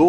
2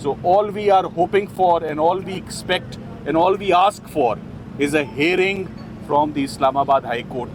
So all we are hoping for and all we expect and all we ask for is a hearing from the Islamabad High Court.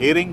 hearing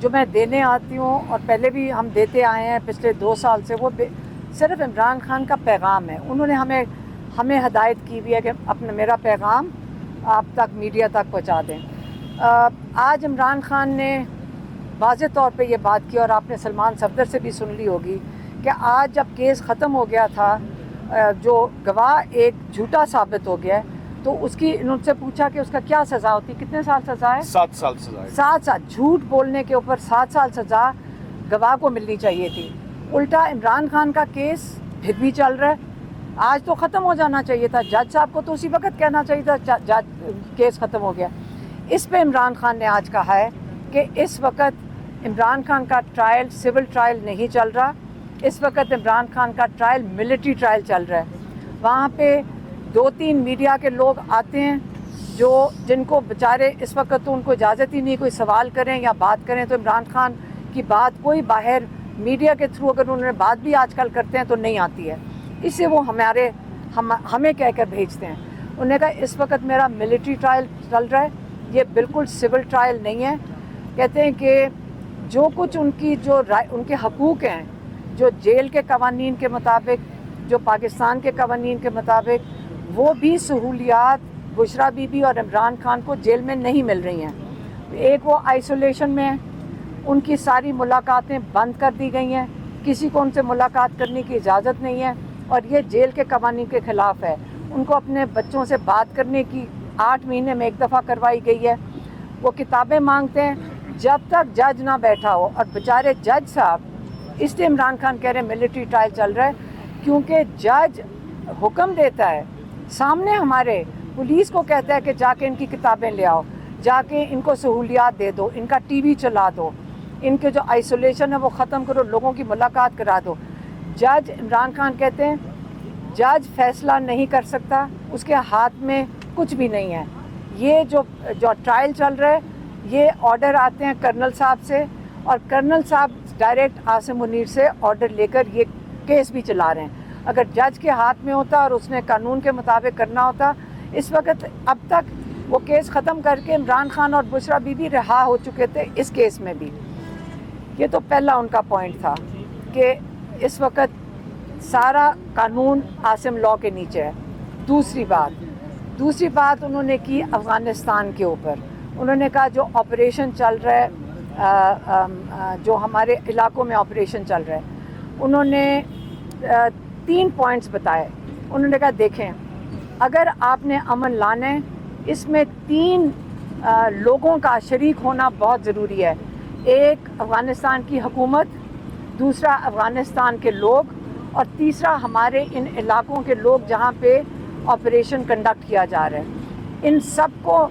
جو میں دینے آتی ہوں اور پہلے بھی ہم دیتے آئے ہیں پچھلے 2 سال سے، وہ صرف عمران خان کا پیغام ہے. انہوں نے ہمیں ہدایت کی ہوئی ہے کہ میرا پیغام آپ تک میڈیا تک پہنچا دیں. آج عمران خان نے واضح طور پہ یہ بات کی، اور آپ نے سلمان صفدر سے بھی سن لی ہوگی، کہ آج جب کیس ختم ہو گیا تھا، جو گواہ ایک جھوٹا ثابت ہو گیا ہے، تو اس کی ان سے پوچھا کہ اس کا کیا سزا ہوتی، کتنے سال سزا ہے؟ 7 سال سزا ہے. 7 سال. جھوٹ بولنے کے اوپر 7 سال سزا گواہ کو ملنی چاہیے تھی. الٹا عمران خان کا کیس پھر بھی چل رہا ہے. آج تو ختم ہو جانا چاہیے تھا. جج صاحب کو تو اسی وقت کہنا چاہیے تھا جج کیس ختم ہو گیا. اس پہ عمران خان نے آج کہا ہے کہ اس وقت عمران خان کا ٹرائل سول ٹرائل نہیں چل رہا. اس وقت عمران خان کا ٹرائل ملٹری ٹرائل چل رہا ہے. وہاں پہ 2-3 میڈیا کے لوگ آتے ہیں جن کو بیچارے اس وقت تو ان کو اجازت ہی نہیں کوئی سوال کریں یا بات کریں، تو عمران خان کی بات کوئی باہر میڈیا کے تھرو اگر انہوں نے بات بھی آج کل کرتے ہیں تو نہیں آتی ہے. اس سے وہ ہمیں کہہ کر بھیجتے ہیں. انہوں نے کہا اس وقت میرا ملٹری ٹرائل چل رہا ہے، یہ بالکل سول ٹرائل نہیں ہے. کہتے ہیں کہ جو کچھ ان کے حقوق ہیں، جو جیل کے قوانین کے مطابق، جو پاکستان کے قوانین کے مطابق، وہ بھی سہولیات بشرا بی بی اور عمران خان کو جیل میں نہیں مل رہی ہیں. ایک وہ آئسولیشن میں ہیں، ان کی ساری ملاقاتیں بند کر دی گئی ہیں، کسی کو ان سے ملاقات کرنے کی اجازت نہیں ہے، اور یہ جیل کے قوانین کے خلاف ہے. ان کو اپنے بچوں سے بات کرنے کی 8 مہینے میں 1 دفعہ کروائی گئی ہے. وہ کتابیں مانگتے ہیں جب تک جج نہ بیٹھا ہو. اور بیچارے جج صاحب، اس لیے عمران خان کہہ رہے ہیں ملٹری ٹرائل چل رہا ہے، کیونکہ جج حکم دیتا ہے سامنے ہمارے، پولیس کو کہتا ہے کہ جا کے ان کی کتابیں لے آؤ، جا کے ان کو سہولیات دے دو، ان کا ٹی وی چلا دو، ان کے جو آئسولیشن ہے وہ ختم کرو، لوگوں کی ملاقات کرا دو. جج عمران خان کہتے ہیں جج فیصلہ نہیں کر سکتا، اس کے ہاتھ میں کچھ بھی نہیں ہے. یہ جو ٹرائل چل رہا ہے، یہ آرڈر آتے ہیں کرنل صاحب سے، اور کرنل صاحب ڈائریکٹ عاصم منیر سے آرڈر لے کر یہ کیس بھی چلا رہے ہیں. اگر جج کے ہاتھ میں ہوتا اور اس نے قانون کے مطابق کرنا ہوتا، اس وقت اب تک وہ کیس ختم کر کے عمران خان اور بشرا بی بی رہا ہو چکے تھے اس کیس میں بھی. یہ تو پہلا ان کا پوائنٹ تھا کہ اس وقت سارا قانون عاصم لاء کے نیچے ہے. دوسری بات انہوں نے کی افغانستان کے اوپر. انہوں نے کہا جو آپریشن چل رہا ہے، جو ہمارے علاقوں میں آپریشن چل رہا ہے، انہوں نے 3 پوائنٹس بتائے. انہوں نے کہا دیکھیں، اگر آپ نے امن لانا ہے، اس میں 3 لوگوں کا شریک ہونا بہت ضروری ہے. ایک افغانستان کی حکومت، دوسرا افغانستان کے لوگ، اور تیسرا ہمارے ان علاقوں کے لوگ جہاں پہ آپریشن کنڈکٹ کیا جا رہا ہے. ان سب کو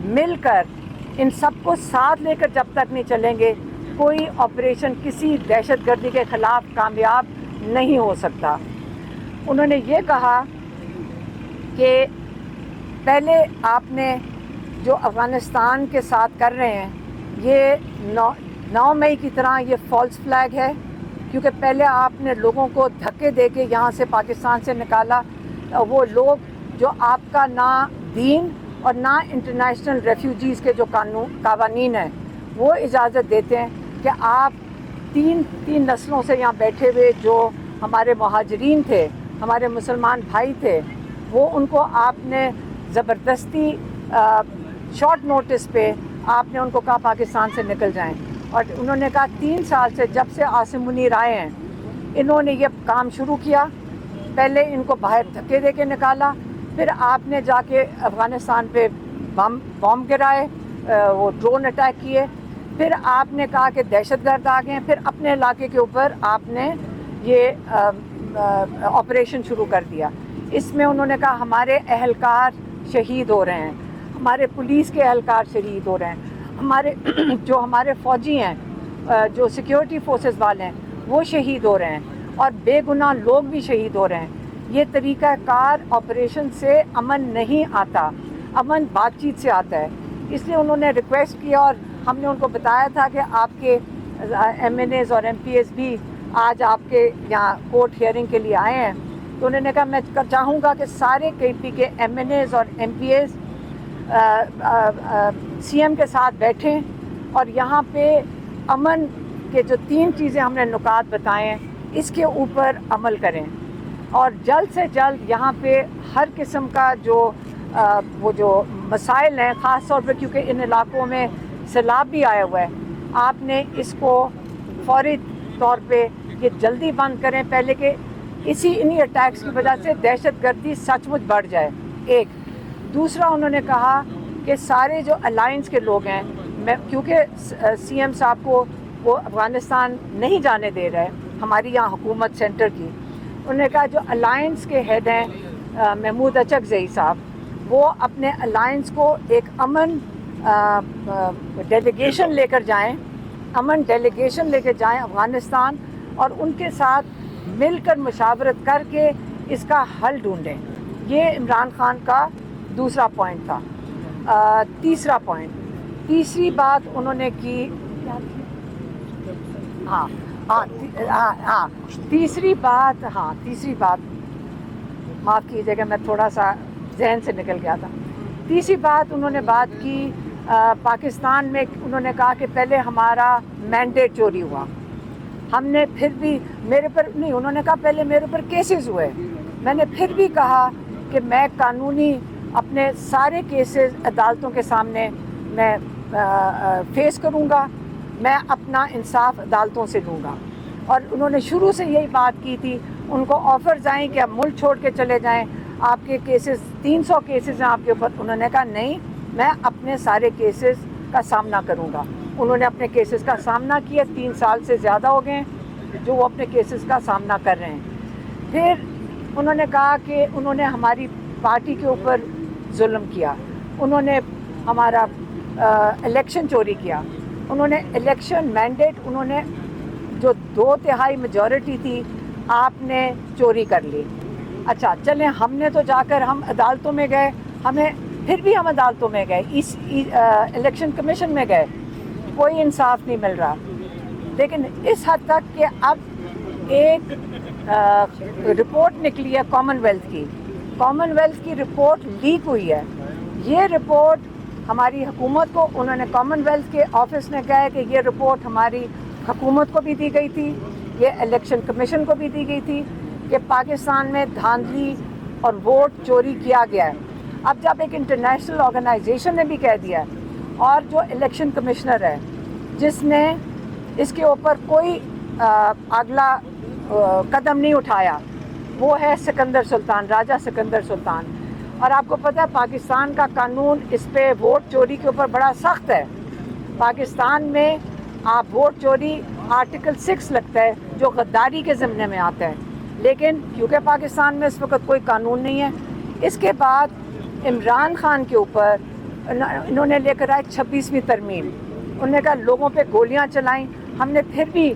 مل کر، ان سب کو ساتھ لے کر جب تک نہیں چلیں گے، کوئی آپریشن کسی دہشت گردی کے خلاف کامیاب نہیں ہو سکتا. انہوں نے یہ کہا کہ پہلے آپ نے جو افغانستان کے ساتھ کر رہے ہیں، یہ 9 مئی کی طرح یہ فالس فلیگ ہے، کیونکہ پہلے آپ نے لوگوں کو دھکے دے کے یہاں سے پاکستان سے نکالا. وہ لوگ جو آپ کا نہ دین اور نہ انٹرنیشنل ریفیوجیز کے جو قوانین ہیں وہ اجازت دیتے ہیں کہ آپ تین نسلوں سے یہاں بیٹھے ہوئے جو ہمارے مہاجرین تھے، ہمارے مسلمان بھائی تھے، وہ ان کو آپ نے زبردستی شارٹ نوٹس پہ آپ نے ان کو کہا پاکستان سے نکل جائیں. اور انہوں نے کہا 3 سال سے جب سے عاصم منیر آئے ہیں، انہوں نے یہ کام شروع کیا. پہلے ان کو باہر دھکے دے کے نکالا، پھر آپ نے جا کے افغانستان پہ بم گرائے، وہ ڈرون اٹیک کیے، پھر آپ نے کہا کہ دہشت گرد آ گئے ہیں، پھر اپنے علاقے کے اوپر آپ نے یہ آپریشن شروع کر دیا. اس میں انہوں نے کہا ہمارے اہلکار شہید ہو رہے ہیں، ہمارے پولیس کے اہلکار شہید ہو رہے ہیں، ہمارے فوجی ہیں، جو سیکیورٹی فورسز والے ہیں وہ شہید ہو رہے ہیں، اور بے گناہ لوگ بھی شہید ہو رہے ہیں. یہ طریقہ کار آپریشن سے امن نہیں آتا، امن بات چیت سے آتا ہے. اس لیے انہوں نے ریکویسٹ کیا، اور ہم نے ان کو بتایا تھا کہ آپ کے ایم این ایز اور ایم پی ایز بھی آج آپ کے یہاں کورٹ ہیئرنگ کے لیے آئے ہیں. تو انہوں نے کہا میں چاہوں گا کہ سارے K P K MNAs اور MPAs C M کے ساتھ بیٹھیں اور یہاں پہ امن کے جو 3 چیزیں ہم نے نکات بتائے ہیں اس کے اوپر عمل کریں اور جلد سے جلد یہاں پہ ہر قسم کا جو وہ جو مسائل ہیں خاص طور پہ کیونکہ ان علاقوں میں سیلاب بھی آیا ہوا ہے آپ نے اس کو فوری طور پہ یہ جلدی بند کریں پہلے کہ انہی اٹیکس کی وجہ سے دہشت گردی سچ مچ بڑھ جائے ایک دوسرا انہوں نے کہا کہ سارے جو الائنس کے لوگ ہیں کیونکہ سی ایم صاحب کو وہ افغانستان نہیں جانے دے رہے ہماری یہاں حکومت سینٹر کی انہوں نے کہا جو الائنس کے ہیڈ ہیں محمود اچکزئی صاحب وہ اپنے الائنس کو ایک امن ڈیلیگیشن لے کر جائیں امن ڈیلیگیشن لے کے جائیں افغانستان اور ان کے ساتھ مل کر مشاورت کر کے اس کا حل ڈھونڈیں یہ عمران خان کا دوسرا پوائنٹ تھا تیسرا پوائنٹ تیسری بات انہوں نے کی تیسری بات معاف کیجیے گا میں تھوڑا سا ذہن سے نکل گیا تھا تیسری بات انہوں نے بات کی پاکستان میں انہوں نے کہا کہ پہلے ہمارا مینڈیٹ چوری ہوا ہم نے پھر بھی میرے پر نہیں انہوں نے کہا پہلے میرے پر کیسز ہوئے میں نے پھر بھی کہا کہ میں قانونی اپنے سارے کیسز عدالتوں کے سامنے میں فیس کروں گا میں اپنا انصاف عدالتوں سے لوں گا اور انہوں نے شروع سے یہی بات کی تھی ان کو آفرز آئیں کہ آپ ملک چھوڑ کے چلے جائیں آپ کے کیسز 300 کیسز ہیں آپ کے اوپر انہوں نے کہا نہیں میں اپنے سارے کیسز کا سامنا کروں گا انہوں نے اپنے کیسز کا سامنا کیا 3 سال سے زیادہ ہو گئے جو وہ اپنے کیسز کا سامنا کر رہے ہیں پھر انہوں نے کہا کہ انہوں نے ہماری پارٹی کے اوپر ظلم کیا انہوں نے ہمارا الیکشن چوری کیا انہوں نے الیکشن مینڈیٹ انہوں نے جو 2/3 میجورٹی تھی آپ نے چوری کر لی اچھا چلیں ہم نے تو جا کر ہم عدالتوں میں گئے پھر بھی ہم عدالتوں میں گئے الیکشن کمیشن میں گئے کوئی انصاف نہیں مل رہا لیکن اس حد تک کہ اب ایک رپورٹ نکلی ہے کامن ویلتھ کی رپورٹ لیک ہوئی ہے یہ رپورٹ ہماری حکومت کو انہوں نے کامن ویلتھ کے آفس نے کہا ہے کہ یہ رپورٹ ہماری حکومت کو بھی دی گئی تھی یہ الیکشن کمیشن کو بھی دی گئی تھی کہ پاکستان میں دھاندلی اور ووٹ چوری کیا گیا ہے اب جب ایک انٹرنیشنل آرگنائزیشن نے بھی کہہ دیا ہے اور جو الیکشن کمشنر ہے جس نے اس کے اوپر کوئی اگلا قدم نہیں اٹھایا وہ ہے راجہ سکندر سلطان اور آپ کو پتہ ہے پاکستان کا قانون اس پہ ووٹ چوری کے اوپر بڑا سخت ہے پاکستان میں آپ ووٹ چوری آرٹیکل 6 لگتا ہے جو غداری کے ضمن میں آتا ہے لیکن کیونکہ پاکستان میں اس وقت کوئی قانون نہیں ہے اس کے بعد عمران خان کے اوپر انہوں نے لے کر آئے 26ویں ترمیم انہوں نے کہا لوگوں پہ گولیاں چلائیں ہم نے پھر بھی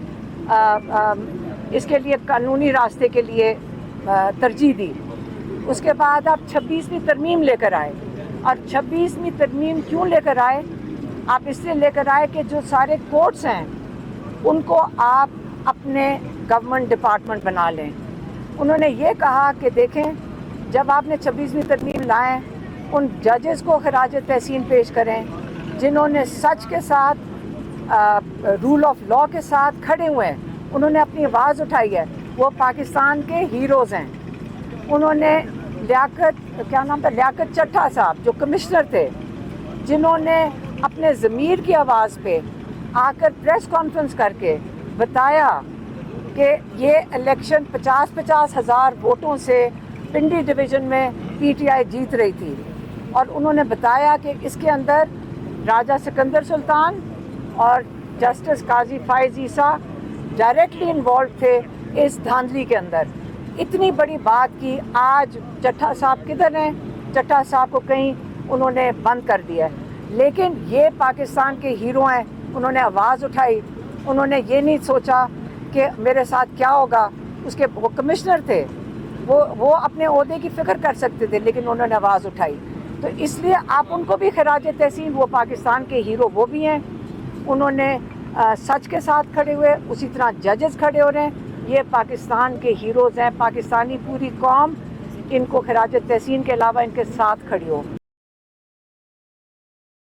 اس کے لیے قانونی راستے کے لیے ترجیح دی اس کے بعد آپ 26ویں ترمیم لے کر آئے اور 26ویں ترمیم کیوں لے کر آئے آپ اس لیے لے کر آئے کہ جو سارے کورٹس ہیں ان کو آپ اپنے گورنمنٹ ڈپارٹمنٹ بنا لیں انہوں نے یہ کہا کہ دیکھیں جب آپ نے 26ویں ترمیم لائیں ان ججز کو خراج تحسین پیش کریں جنہوں نے سچ کے ساتھ رول آف لا کے ساتھ کھڑے ہوئے ہیں انہوں نے اپنی آواز اٹھائی ہے وہ پاکستان کے ہیروز ہیں انہوں نے لیاقت چٹھا صاحب جو کمشنر تھے جنہوں نے اپنے ضمیر کی آواز پہ آ کر پریس کانفرنس کر کے بتایا کہ یہ الیکشن 50 ہزار ووٹوں سے پنڈی ڈویژن میں پی ٹی آئی جیت رہی تھی اور انہوں نے بتایا کہ اس کے اندر راجہ سکندر سلطان اور جسٹس قاضی فائز عیسیٰ ڈائریکٹلی انوالو تھے اس دھاندلی کے اندر اتنی بڑی بات کی آج چٹھا صاحب کدھر ہیں چٹھا صاحب کو کہیں انہوں نے بند کر دیا ہے لیکن یہ پاکستان کے ہیرو ہیں انہوں نے آواز اٹھائی انہوں نے یہ نہیں سوچا کہ میرے ساتھ کیا ہوگا اس کے وہ کمشنر تھے وہ اپنے عہدے کی فکر کر سکتے تھے لیکن انہوں نے آواز اٹھائی تو اس لیے آپ ان کو بھی خراج تحسین وہ پاکستان کے ہیرو وہ بھی ہیں انہوں نے سچ کے ساتھ کھڑے ہوئے اسی طرح ججز کھڑے ہو رہے ہیں یہ پاکستان کے ہیروز ہیں پاکستانی پوری قوم ان کو خراج تحسین کے علاوہ ان کے ساتھ کھڑی ہو